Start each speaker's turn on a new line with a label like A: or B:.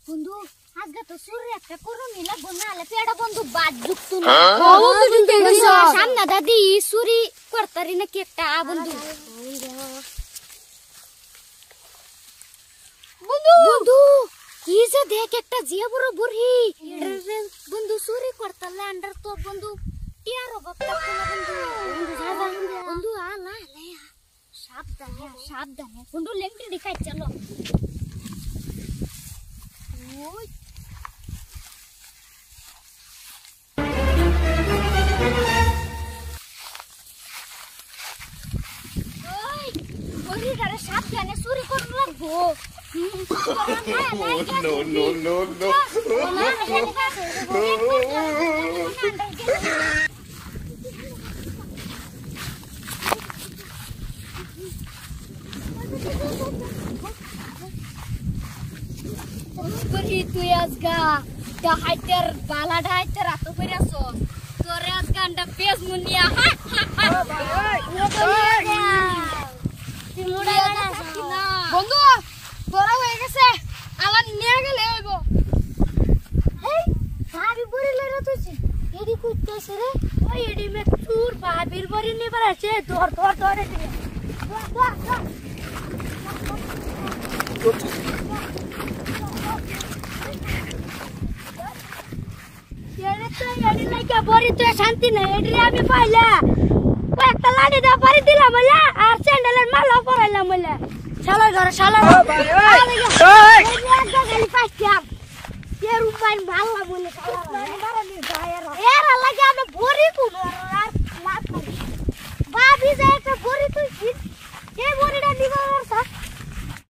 A: বন্ধু আজকে তো সুরে একটা করো নিলা বনালে পেড়া বন্ধু বাদ যুক্ত না সামনে দাদি সুরি করতারি না কি একটা বন্ধু বন্ধু বন্ধু কি যে দেখ একটা জিয়া বড় বুড়ি বন্ধু সুরি করতালে আন্ডার তো বন্ধু টিয়ারো বাপটা কোলা বন্ধু বন্ধু আলা লে সাবধানে সাবধানে বন্ধু লেংটি দেখাই চলো ওই ওই সাবধানে চুরি করতে লাগবো no. তুই আজগা হাইটার বালাটা হাইটার রাত করে আসো তোরে আজগা আন্ডা পেজ মুনিয়া বন্ধু তোরা হয়ে গেছে আলান নিয়ে গেলে হইব এই ভাবি বড়ি লইরা তুই এডি কইতেছ রে ওই এডি মে চুর ভাবির বড়ি নিবার আছে ধর এডি এডি লাইকা বড়ি তো শান্তি নাই এডি আমি পাইলা একটা লাড়ি দা বাড়ি দিলাম বলে আর স্যান্ডেলের মালা পরাইলাম বলে শালা ঘরে শালা এই গালি পাইছিলাম এর উপায় ভালো বলে শালা